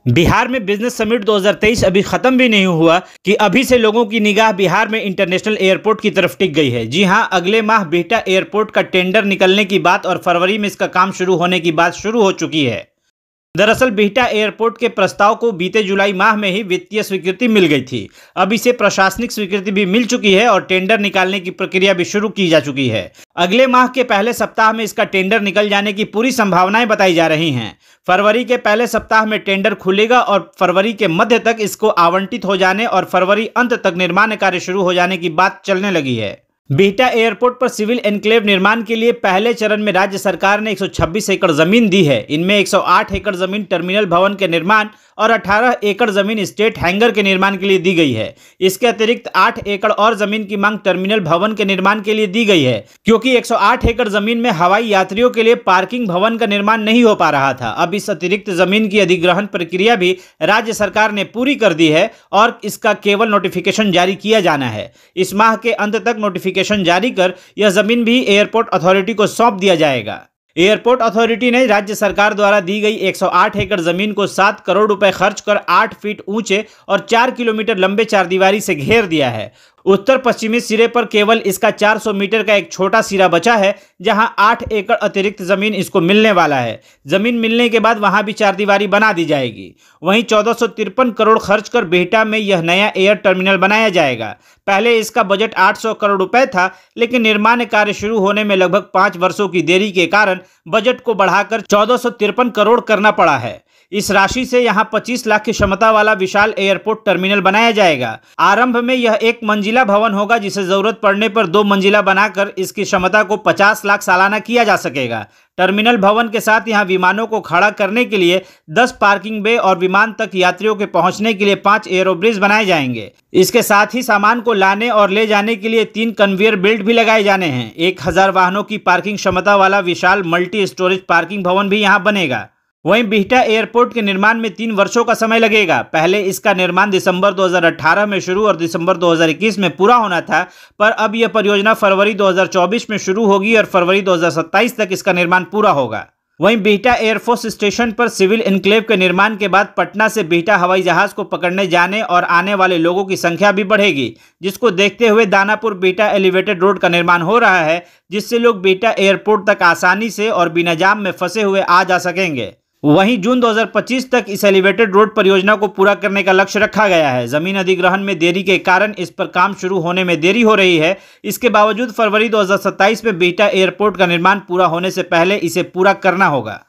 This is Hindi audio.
बिहार में बिजनेस समिट 2023 अभी खत्म भी नहीं हुआ कि अभी से लोगों की निगाह बिहार में इंटरनेशनल एयरपोर्ट की तरफ टिक गई है। जी हां, अगले माह बिहटा एयरपोर्ट का टेंडर निकलने की बात और फरवरी में इसका काम शुरू होने की बात शुरू हो चुकी है। दरअसल बिहटा एयरपोर्ट के प्रस्ताव को बीते जुलाई माह में ही वित्तीय स्वीकृति मिल गई थी। अब इसे प्रशासनिक स्वीकृति भी मिल चुकी है और टेंडर निकालने की प्रक्रिया भी शुरू की जा चुकी है। अगले माह के पहले सप्ताह में इसका टेंडर निकल जाने की पूरी संभावनाएं बताई जा रही हैं। फरवरी के पहले सप्ताह में टेंडर खुलेगा और फरवरी के मध्य तक इसको आवंटित हो जाने और फरवरी अंत तक निर्माण कार्य शुरू हो जाने की बात चलने लगी है। बिहटा एयरपोर्ट पर सिविल एन्क्लेव निर्माण के लिए पहले चरण में राज्य सरकार ने 126 एकड़ जमीन दी है। इनमें 108 एकड़ जमीन टर्मिनल भवन के निर्माण और 18 एकड़ जमीन स्टेट हैंगर के निर्माण के लिए दी गई है। इसके अतिरिक्त 8 एकड़ और जमीन की मांग टर्मिनल भवन के निर्माण के लिए दी गई है, क्योंकि 108 एकड़ जमीन में हवाई यात्रियों के लिए पार्किंग भवन का निर्माण नहीं हो पा रहा था। अब इस अतिरिक्त जमीन की अधिग्रहण प्रक्रिया भी राज्य सरकार ने पूरी कर दी है और इसका केवल नोटिफिकेशन जारी किया जाना है। इस माह के अंत तक नोटिफिकेशन जारी कर यह जमीन भी एयरपोर्ट अथॉरिटी को सौंप दिया जाएगा। एयरपोर्ट अथॉरिटी ने राज्य सरकार द्वारा दी गई 108 एकड़ जमीन को 7 करोड़ रुपए खर्च कर 8 फीट ऊंचे और 4 किलोमीटर लंबे चारदीवारी से घेर दिया है। उत्तर पश्चिमी सिरे पर केवल इसका 400 मीटर का एक छोटा सिरा बचा है, जहां 8 एकड़ अतिरिक्त जमीन इसको मिलने वाला है। जमीन मिलने के बाद वहां भी चारदीवारी बना दी जाएगी। वहीं 1453 करोड़ खर्च कर बिहटा में यह नया एयर टर्मिनल बनाया जाएगा। पहले इसका बजट 800 करोड़ रुपए था, लेकिन निर्माण कार्य शुरू होने में लगभग 5 वर्षों की देरी के कारण बजट को बढ़ाकर 1453 करोड़ करना पड़ा है। इस राशि से यहां 25 लाख की क्षमता वाला विशाल एयरपोर्ट टर्मिनल बनाया जाएगा। आरंभ में यह एक मंजिला भवन होगा, जिसे जरूरत पड़ने पर 2 मंजिला बनाकर इसकी क्षमता को 50 लाख सालाना किया जा सकेगा। टर्मिनल भवन के साथ यहां विमानों को खड़ा करने के लिए 10 पार्किंग बे और विमान तक यात्रियों के पहुंचने के लिए 5 एयरोब्रिज बनाए जाएंगे। इसके साथ ही सामान को लाने और ले जाने के लिए 3 कन्वेयर बेल्ट भी लगाए जाने हैं। 1000 वाहनों की पार्किंग क्षमता वाला विशाल मल्टी स्टोरेज पार्किंग भवन भी यहां बनेगा। वहीं बिहटा एयरपोर्ट के निर्माण में 3 वर्षों का समय लगेगा। पहले इसका निर्माण दिसंबर 2018 में शुरू और दिसंबर 2021 में पूरा होना था, पर अब यह परियोजना फरवरी 2024 में शुरू होगी और फरवरी 2027 तक इसका निर्माण पूरा होगा। वहीं बिहटा एयरफोर्स स्टेशन पर सिविल एन्क्लेव के निर्माण के बाद पटना से बिहटा हवाई जहाज को पकड़ने जाने और आने वाले लोगों की संख्या भी बढ़ेगी, जिसको देखते हुए दानापुर बिहटा एलिवेटेड रोड का निर्माण हो रहा है, जिससे लोग बिहटा एयरपोर्ट तक आसानी से और बिना जाम में फंसे हुए आ जा सकेंगे। वहीं जून 2025 तक इस एलिवेटेड रोड परियोजना को पूरा करने का लक्ष्य रखा गया है। जमीन अधिग्रहण में देरी के कारण इस पर काम शुरू होने में देरी हो रही है। इसके बावजूद फरवरी 2027 में बिहटा एयरपोर्ट का निर्माण पूरा होने से पहले इसे पूरा करना होगा।